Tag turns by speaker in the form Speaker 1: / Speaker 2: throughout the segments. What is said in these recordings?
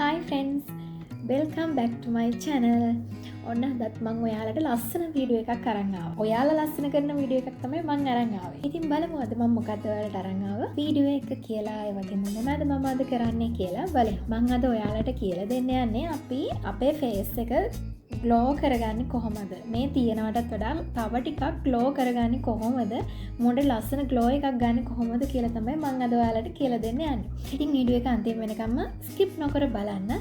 Speaker 1: Hi friends, welcome back to my channel. ඔන්න අදත් මම ඔයාලට ලස්සන වීඩියෝ එකක් අරන් ආවා. ඔයාලා ලස්සන කරන වීඩියෝ එකක් තමයි මම අරන් ආවේ. ඉතින් බලමු අද මම මොකද ඔයාලට අරන් ආවා. වීඩියෝ එක කියලා ඒ වගේම මොනවද මම අද කරන්නේ කියලා බලමු. මම අද ඔයාලට කියලා දෙන්න යන්නේ අපි අපේ ෆේස් එක ග්ලෝ කරගන්නේ කොහොමද? මේ තියනවටත් වඩා තව ටිකක් ග්ලෝ කරගන්නේ කොහොමද? මොඩ ලස්සන ග්ලෝ එකක් ගන්න කොහොමද කියලා තමයි මම අද ඔයාලට කියලා දෙන්න යන්නේ. ඉතින් වීඩියෝ එක අන්තිම වෙනකම්ම ස්කිප් නොකර බලන්න.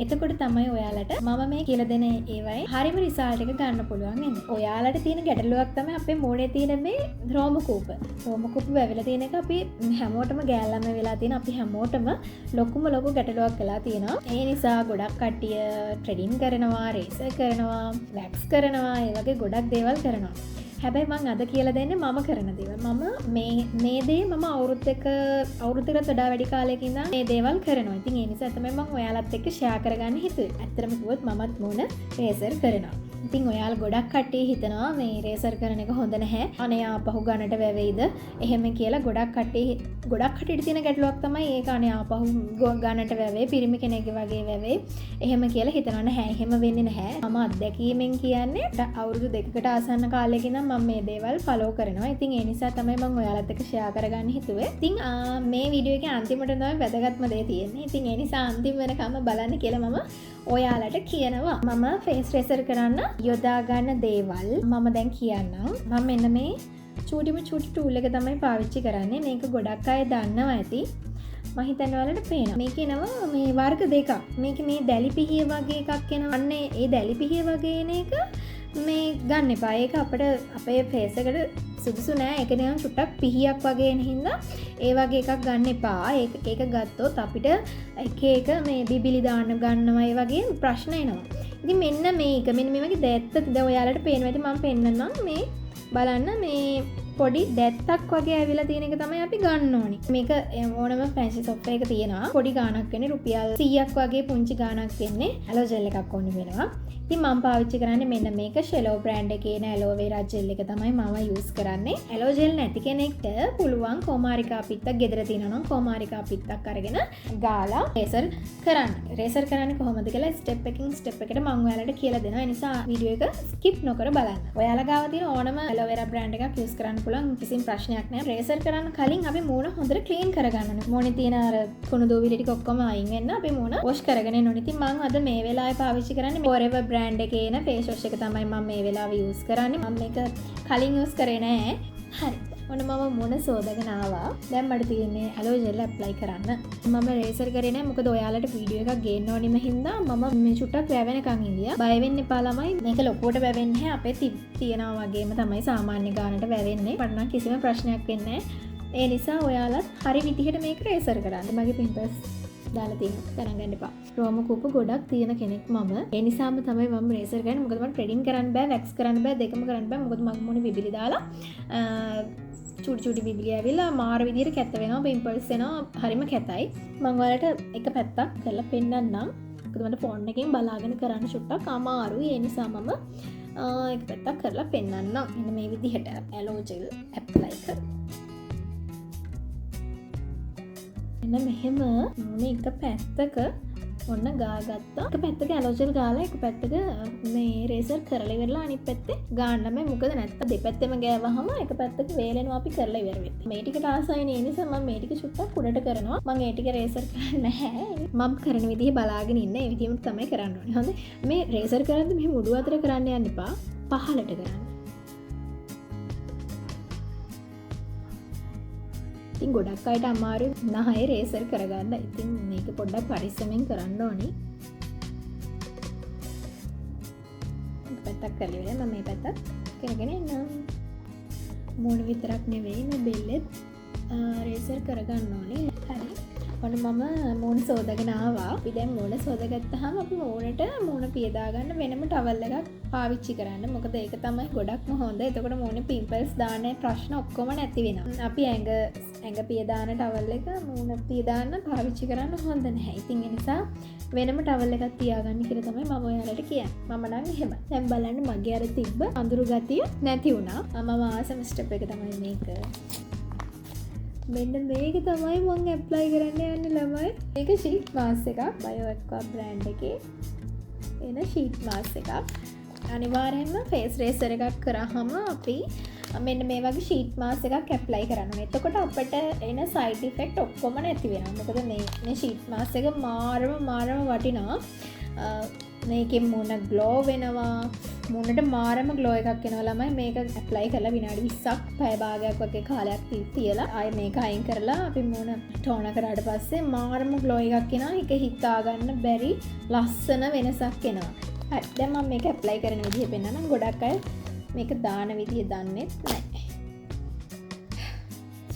Speaker 1: එතකොට තමයි ඔයාලට මම මේ කියලා දෙන ඒවයි හරිම රිසල්ට් එක ගන්න පුළුවන් වෙන්නේ. ඔයාලට තියෙන ගැටලුවක් තමයි අපේ මොඩේ තියෙන මේ රෝමකූප. රෝමකූප වැවිලා තියෙන එක අපි හැමෝටම ගෑල්ලම වෙලා තියෙන අපි හැමෝටම ලොකුම ලොකු ගැටලුවක් වෙලා තියෙනවා. ඒ නිසා ගොඩක් කට්ටිය ට්‍රෙඩින් කරනවා, රේසර් කරනවා, වැක්ස් කරනවා, ඒ වගේ ගොඩක් දේවල් කරනවා. හැබැයි මං අද කියලා දෙන්නේ මම කරන දේවල්. මම මේ දේ මම අවුරුද්දකට වඩා වැඩි කාලයකින් ඉඳන් මේ දේවල් කරනවා. ඉතින් ඒ නිසා තමයි මම ඔයාලත් එක්ක ෂෙයා කරගන්න හිතුවේ. ඇත්තටම කිව්වොත් මමත් මොන රේසර් කරනවා. ඉතින් ඔයාලා ගොඩක් කට්ටිය හිතනවා මේ රේසර් කරන එක හොඳ නැහැ. අනේ ආපහු ගන්නට වැවෙයිද? එහෙම කියලා ගොඩක් කට්ටියට තියෙන ගැටලුවක් තමයි ඒක අනේ ආපහු ගන්නට වැවෙයි, පිරිමි කෙනෙක්ගේ වගේ වැවෙයි. එහෙම කියලා හිතනවා. නැහැ, එහෙම වෙන්නේ නැහැ. මම අත්දැකීමෙන් කියන්නේ අවුරුදු 2කට ආසන්න කාලෙක ඉඳන් මම මේ දේවල් ෆලෝ කරනවා. ඉතින් ඒ නිසා තමයි මම ඔයාලත් එක්ක ෂෙයා කරගන්න හිතුවේ. ඉතින් මේ වීඩියෝ එකේ අන්තිමට තමයි වැදගත්ම දේ තියෙන්නේ. ඉතින් ඒ නිසා අන්තිම වෙනකම්ම බලන්න කියලා මම ඔයාලට කියනවා. මම ෆේස් රේසර් කරන්න යොදා ගන්න දේවල් මම දැන් කියන්නම්. මම මෙන්න මේ චූටි ටූල් එක තමයි පාවිච්චි කරන්නේ. මේක ගොඩක් අය දන්නවා ඇති. මම හිතන්නේ ඔයාලට පේනවා. මේක එනවා මේ වර්ග දෙකක්. මේක මේ දැලි පිහිය වගේ එකක් එනවා. අන්න ඒ දැලි පිහිය වගේ එන එක මේ ගන්න එපා. ඒක අපේ ෆේස් එකට සුදුසු නෑ. ඒක නිකන් චුට්ටක් පිහියක් වගේ එන හින්දා ඒ වගේ එකක් ගන්න එපා. ඒක ගත්තොත් අපිට එක මේ බිබිලි දාන්න ගන්නවා ඒ වගේ ප්‍රශ්න එනවා. ඉතින් මෙන්න මෙන්න මේ වගේ දැත්තද ඔයාලට පේනවා. ඉතින් මම පෙන්නන්නම් මේ බලන්න මේ පොඩි දැත්තක් වගේ ඇවිල්ලා තියෙන එක තමයි අපි ගන්න ඕනේ. මේක ඕනම ෆැන්සි ෂොප් එකක තියෙනවා. පොඩි ගාණක් වෙන්නේ රුපියල් 100ක් වගේ පුංචි ගාණක් වෙන්නේ. ඇලෝ ජෙල් එකක් ඕනේ වෙනවා. ඉතින් මම පාවිච්චි කරන්නේ මෙන්න මේක ෂෙලෝ බ්‍රෑන්ඩ් එකේ එන ඇලෝවෙරා ජෙල් එක තමයි මම යූස් කරන්නේ. ඇලෝ ජෙල් නැති කෙනෙක්ට පුළුවන් කොමාරිකා පිත්තක් ගෙදර තියෙනවා නම් කොමාරිකා පිත්තක් අරගෙන ගාලා රේසර් කරන්න. රේසර් කරන්නේ කොහොමද කියලා ස්ටෙප් එකට මම ඔයාලට කියලා දෙනවා. ඒ නිසා වීඩියෝ එක ස්කිප් නොකර බලන්න. ඔයාලා ගාව තියෙන ඕනම ඇලෝවෙරා බ්‍රෑන්ඩ් එකක් යූස් කරන්න පුළුවන්. කිසිම ප්‍රශ්නයක් නැහැ. රේසර් කරන්න කලින් අපි මූණ හොඳට ක්ලීන් කරගන්න ඕනේ. මූණේ තියෙන අර කුණු දූවිලි ටික ඔක්කොම අයින් වෙන්න අපි මූණ වොෂ් කරගෙන එන්න ඕනේ. ඉතින් මම අද මේ වෙලාවේ පාවිච්චි කරන්නේ Forever බ්‍රෑන්ඩ් එකේ එන ෆේස් වොෂ් එක තමයි මම මේ වෙලාවේ යූස් කරන්නේ. මම මේක කලින් යූස් කරේ නෑ. හරි. ඔන්න මම මූණ සෝදාගෙන ආවා. දැන් මට තියෙන්නේ ඇලෝ ජෙල් ඇප්ලයි කරන්න. මම රේසර් කරේ නෑ. මොකද ඔයාලට වීඩියෝ එකක් ගේන්න ඕනෙම හින්දා මම මේ චුට්ටක් වැවෙනකන් ඉඳියා. බය වෙන්න එපා ළමයි. මේක ලොකුවට වැවෙන්නේ නැහැ. අපේ තියනවා වගේම තමයි සාමාන්‍ය ගානට වැවෙන්නේ. මට නම් කිසිම ප්‍රශ්නයක් වෙන්නේ නැහැ. ඒ නිසා ඔයාලත් හරි විදිහට මේක රේසර් කරන්න. මගේ පිම්පල්ස් දාලා තියෙනවා. ගණන් ගන්න එපා. රෝමකූප ගොඩක් තියෙන කෙනෙක් මම. ඒ නිසාම තමයි මම රේසර් කරන්නේ. මොකද මට ට්‍රෙඩින් කරන්න බෑ, වැක්ස් කරන්න බෑ, දෙකම කරන්න බෑ. මොකද මගේ මොනේ බිබිලි දාලා චූටි බිබිලි ඇවිල්ලා මාර විදියට කැත වෙනවා, පිම්පල්ස් එනවා, හරිම කැතයි. මම ඔයාලට එක පැත්තක් කරලා පෙන්නන්නම්. මොකද මට ෆෝන් එකෙන් බලාගෙන කරන්න චුට්ටක් අමාරුයි. ඒ නිසා මම එක පැත්තක් කරලා පෙන්නන්නම්. මෙන්න මේ විදිහට ඇලෝ ජෙල් ඇප්ලයි කරලා එන්න මෙහෙම මොනේ එක පැත්තක ඔන්න ගාගත්තා. එක පැත්තක ඇලෝ ජෙල් ගාලා එක පැත්තක මේ රේසර් කරලා ඉවරලා අනිත් පැත්තේ ගාන්න මේ මොකද නැත්නම් දෙපැත්තෙම ගෑවහම එක පැත්තක වේලෙනවා අපි කරලා ඉවර වෙන්නේ. මේ ටිකට ආසයි නේ නිසා මම මේ ටික චුට්ටක් උඩට කරනවා. මම ඒ ටික රේසර් කරන්නේ නැහැ. මම කරන විදිහ බලාගෙන ඉන්න. ඒ විදිහම තමයි කරන්න ඕනේ. හොඳයි. මේ රේසර් කරද්දි මෙහෙම උඩු අතර කරන්න යන්න එපා. පහළට කරන්න. ඉතින් ගොඩක් අයට අමාරුයි නහය රේසර් කරගන්න. ඉතින් මේක පොඩ්ඩක් පරිස්සමෙන් කරන්න ඕනි. එක පැත්තක් කරලා ඉවරයි. මම මේ පැත්තත් කරගෙන එන්නම්. මූණ විතරක් නෙවෙයි මේ බෙල්ලෙත් රේසර් කරගන්න ඕනේ. හරි. ඔන්න මම මූණ සෝදාගෙන ආවා. අපි දැන් මූණ සෝදාගත්තාම අපි මූණ පියදා ගන්න වෙනම ටවල් එකක් පාවිච්චි කරන්න. මොකද ඒක තමයි ගොඩක්ම හොඳ. එතකොට මූණේ පිම්පල්ස් දාන ප්‍රශ්න ඔක්කොම නැති වෙනවා. අපි ඇඟ පියදාන ටවල් එක මූණ පියදාන්න පාවිච්චි කරන්න හොඳ නැහැ. ඉතින් ඒ නිසා වෙනම ටවල් එකක් තියාගන්න කියලා තමයි මම ඔයාලට කියන්නේ. මම නම් එහෙම. දැන් බලන්න මගේ අර තිබ්බ අඳුරු ගතිය නැති වුණා. මම ආසම ස්ටෙප් එක තමයි මේක. මෙන්න මේක තමයි මං ඇප්ලයි කරන්න යන්නේ ළමයි. මේක ෂීට් මාස්ක් එකක්. බයෝ එක්වා බ්‍රෑන්ඩ් එකේ එන ෂීට් මාස්ක් එකක්. අනිවාර්යයෙන්ම ෆේස් රේසර් එකක් කරාම අපි මෙන්න මේ වගේ ෂීට් මාස්ක් එකක් ඇප්ලයි කරන්න ඕනේ. එතකොට අපිට එන සයිඩ් ඉෆෙක්ට් ඔක්කොම නැති වෙනවා. මොකද මේ ෂීට් මාස්ක් එක මාරම වටිනවා. මේකෙන් මුණ ග්ලෝ වෙනවා. මුණට මාරම ග්ලෝ එකක් එනවා ළමයි. මේක ඇප්ලයි කරලා විනාඩි 20ක් පැය භාගයක් වගේ කාලයක් තියලා ආයෙ මේක අයින් කරලා අපි මුණ ටෝන කරාට පස්සේ මාරම ග්ලෝ එකක් එනවා. ඒක හිතා ගන්න බැරි ලස්සන වෙනසක් එනවා. හරි. දැන් මම මේක ඇප්ලයි කරන විදිහ පෙන්නනම් ගොඩක් අය මේක දාන විදිහ දන්නෙත් නැහැ.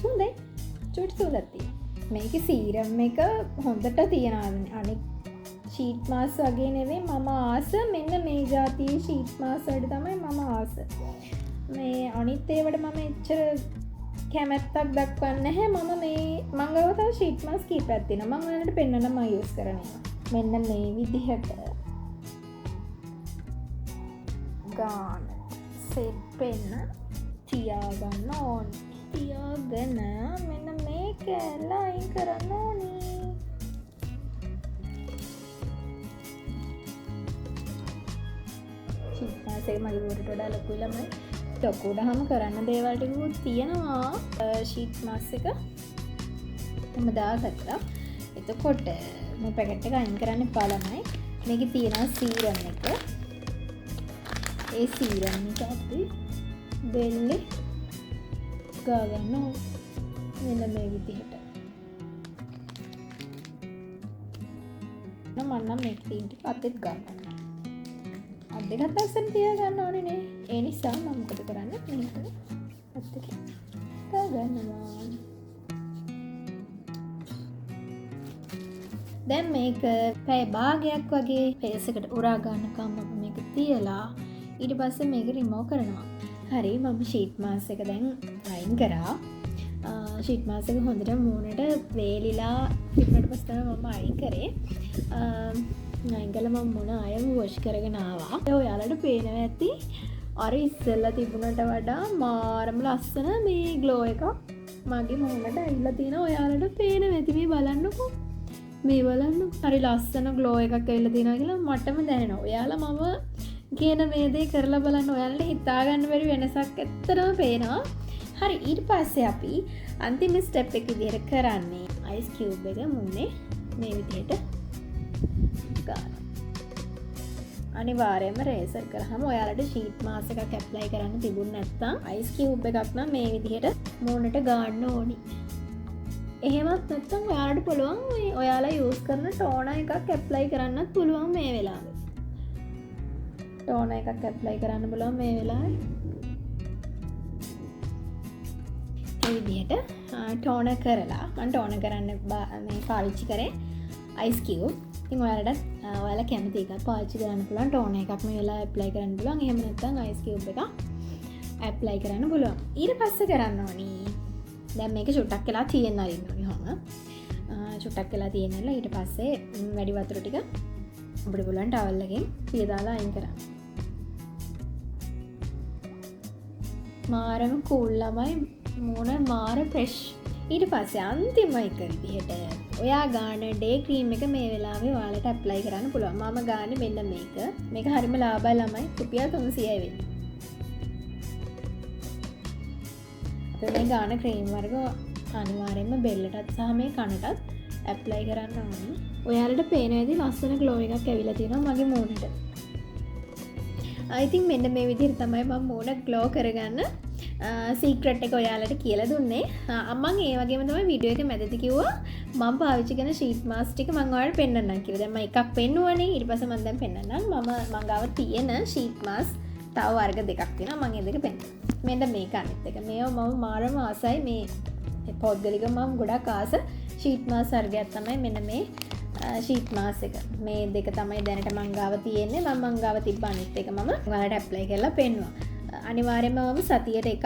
Speaker 1: සුන්දරයි. චුටි සුන්දරයි. මේකේ සීරම් එක හොඳට තියනවා. අනිත් ෂීට් මාස්ක් වගේ නෙවෙයි මම ආස මෙන්න මේ જાතියේ ෂීට් මාස්ක් වලට තමයි මම ආස. මේ අනිත් ඒවට මම එච්චර කැමැත්තක් දක්වන්නේ නැහැ. මම ගාව තව ෂීට් මාස්ක් කීපයක් තියෙනවා. මම ඔයාලට පෙන්නන්න මම යූස් කරන ඒවා. මෙන්න මේ විදිහට ගාන සෙට් පෙන්න තියාගන්න ඕනේ. තියාගෙන මෙන්න මේ කැල්ල අයින් කරන්න ඕනේ. ෂීට් මාස්ක් එක මගේ උඩට වඩා ලොකුයි ළමයි. ඒක උඩහම කරන්න දේවල් ටිකකුත් තියෙනවා. ෂීට් මාස්ක් එක මම දාගත්තා. එතකොට මේ පැකට් එක අයින් කරන්න එපා ළමයි. මේකේ තියෙනවා සීරම් එක. ඒ සීරම් එක අපි බෙල්ලේ ගාගන්න මෙන්න මේ විදිහට. මම නම් මේක තියෙන ටික අතෙත් ගන්නවා. අත් දෙකත් අස්සට තියාගන්න ඕනේ නේ. ඒ නිසා මම මොකද කරන්නේ මේක අත් දෙක ගන්නවා. දැන් මේක පැය භාගයක් වගේ ෆේස් එකට උරා ගන්නකම් මම මේක තියලා ඊට පස්සේ මේක රිමූව් කරනවා. හරි මම ෂීට් මාස්ක් එක දැන් අයින් කරා. ෂීට් මාස්ක් එක හොඳට මූණට වේලිලා තිබුණාට පස්සේ තමයි මම අයින් කරේ. අයින් කළා මම මොන අයම වොෂ් කරගෙන ආවා. ඔයාලට පේනවා ඇති අර ඉස්සෙල්ලා තිබුණට වඩා මාරම ලස්සන මේ ග්ලෝ එකක් මගේ මූණට ඇවිල්ලා තියෙනවා. ඔයාලට පේනවා ඇති මේ බලන්නකෝ. මේ බලන්න හරි ලස්සන ග්ලෝ එකක් ඇවිල්ලා තියෙනවා කියලා මටම දැනෙනවා. ඔයාලා මම කියන මේ දේ කරලා බලන්න. ඔයාලට හිතා ගන්න බැරි වෙනසක් ඇත්තටම පේනවා. හරි ඊට පස්සේ අපි අන්තිම ස්ටෙප් එක විදිහට කරන්නේ අයිස් කියුබ් එක මුන්නේ මේ විදිහට ගන්න. අනිවාර්යයෙන්ම රේසර් කරාම ඔයාලට ෂීට් මාස්ක් එකක් ඇප්ලයි කරන්න තිබුණ නැත්නම් අයිස් කියුබ් එකක් නම් මේ විදිහට මූණට ගන්න ඕනි. එහෙමත් නැත්නම් ඔයාලට පුළුවන් මේ ඔයාලා යූස් කරන ටෝනර් එකක් ඇප්ලයි කරන්නත් පුළුවන් මේ වෙලාවේ. ටෝනර් එකක් ඇප්ලයි කරන්න පුළුවන් මේ වෙලාවේ. මේ විදිහට ටෝනර් කරලා මම ටෝනර් කරන්න මේ පාවිච්චි කරේ අයිස් කියුබ්. ඉතින් ඔයාලා කැමති එකක් පාවිච්චි කරන්න පුළුවන්. ටෝනර් එකක් මේ වෙලාවේ ඇප්ලයි කරන්න පුළුවන්. එහෙම නැත්නම් අයිස් කියුබ් එකක් ඇප්ලයි කරන්න පුළුවන්. ඊට පස්සේ කරන්න ඕනි දැන් මේක චුට්ටක් වෙලා තියෙන්න අරින්න ඕනි. චුට්ටක් වෙලා තියෙන්නලා ඊට පස්සේ වැඩි වතුර ටික අපිට පුළුවන් ටවල් එකෙන් පිය දාලා අයින් කරන්න. මාරම කූල් ළමයි මූණ මාර ෆ්‍රෙෂ්. ඊට පස්සේ අන්තිම එක විදිහට ඔයා ගාන ඩේ ක්‍රීම් එක මේ වෙලාවේ ඔයාලට ඇප්ලයි කරන්න පුළුවන්. මම ගානේ මෙන්න මේක. මේක හරිම ලාභයි ළමයි. රුපියල් 300යි වෙන්නේ. මේ ගාන ක්‍රීම් වර්ග අනිවාර්යයෙන්ම බෙල්ලටත් සහ මේ කනටත් ඇප්ලයි කරන්න ඕනේ. ඔයාලට පේන විදිහ ලස්සන ග්ලෝ එකක් ඇවිල්ලා තියෙනවා මගේ මූණට. I think මෙන්න මේ විදිහට තමයි මම මූණ ග්ලෝ කරගන්න සීක්‍රට් එක ඔයාලට කියලා දුන්නේ. මම ඒ වගේම තමයි වීඩියෝ එකේ මැදදී කිව්වා මම පාවිච්චි කරන ෂීට් මාස්ක් ටික මම ඔයාලට පෙන්නන්නම් කියලා. දැන් මම එකක් පෙන්නුවනේ. ඊට පස්සේ මම දැන් පෙන්නන්නම්. මම ගාව තියෙන ෂීට් මාස්ක් තව වර්ග දෙකක් තියෙනවා. මම ඒ දෙක පෙන්නන්නම්. මෙන්න මේක අනිත් එක. මේවා මම මාරම ආසයි මේ පොත්ගලික මම ගොඩක් ආස ෂීට් මාස්ක් වර්ගයක් තමයි මෙන්න මේ ෂීට් මාස්ක් එක. මේ දෙක තමයි දැනට මං ගාව තියෙන්නේ. මං ගාව තිබ්බ අනිත් එක මම ඔයාලට ඇප්ලයි කරලා පෙන්නුවා. අනිවාර්යයෙන්ම මම සතියට එකක්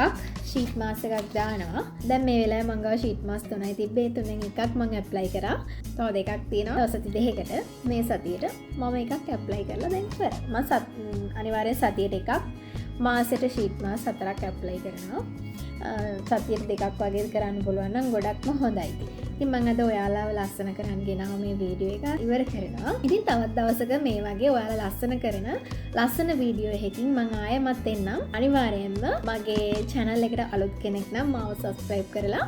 Speaker 1: ෂීට් මාස්ක් එකක් දානවා. දැන් මේ වෙලාවේ මං ගාව ෂීට් මාස්ක් 3යි තිබ්බේ. තුනෙන් එකක් මං ඇප්ලයි කරා. තව දෙකක් තියෙනවා දවස් දෙකකට. මේ සතියට මම එකක් ඇප්ලයි කරලා දැන් කරා. මම අනිවාර්යයෙන් සතියට එකක් මාසෙට ෂීට් මාස්ක් 4ක් ඇප්ලයි කරනවා. සතියට දෙකක් වගේ කරන්න පුළුවන් නම් ගොඩක්ම හොඳයි. ඉතින් මම අද ඔයාලව ලස්සන කරන්න ගෙනාව මේ වීඩියෝ එක ඉවර කරනවා. ඉතින් තවත් දවසක මේ වගේ ඔයාලා ලස්සන කරන ලස්සන වීඩියෝ එකකින් මම ආයෙමත් එන්නම්. අනිවාර්යයෙන්ම මගේ channel එකට අලුත් කෙනෙක් නම් මාව subscribe කරලා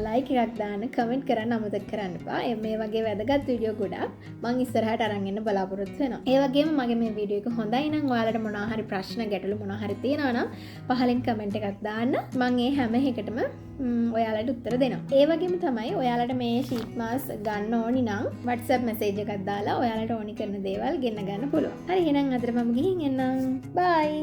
Speaker 1: like එකක් දාන්න, comment කරන්න අමතක කරන්න එපා. මේ වගේ වැදගත් වීඩියෝ ගොඩක් මම ඉස්සරහට අරන් එන්න බලාපොරොත්තු වෙනවා. ඒ වගේම මගේ මේ වීඩියෝ එක හොඳයි නම් ඔයාලට මොනවා හරි ප්‍රශ්න ගැටලු මොනවා හරි තියෙනවා නම් පහලින් comment එකක් දාන්න. මම ඒ හැම එකටම ඔයාලට උත්තර දෙනවා. ඒ වගේම තමයි ඔයාලට මේ sheet mask ගන්න ඕනි නම් WhatsApp message එකක් දාලා ඔයාලට ඕනි කරන දේවල් ගෙන්න ගන්න පුළුවන්. හරි එහෙනම් අදට මම ගිහින් එන්නම්. bye.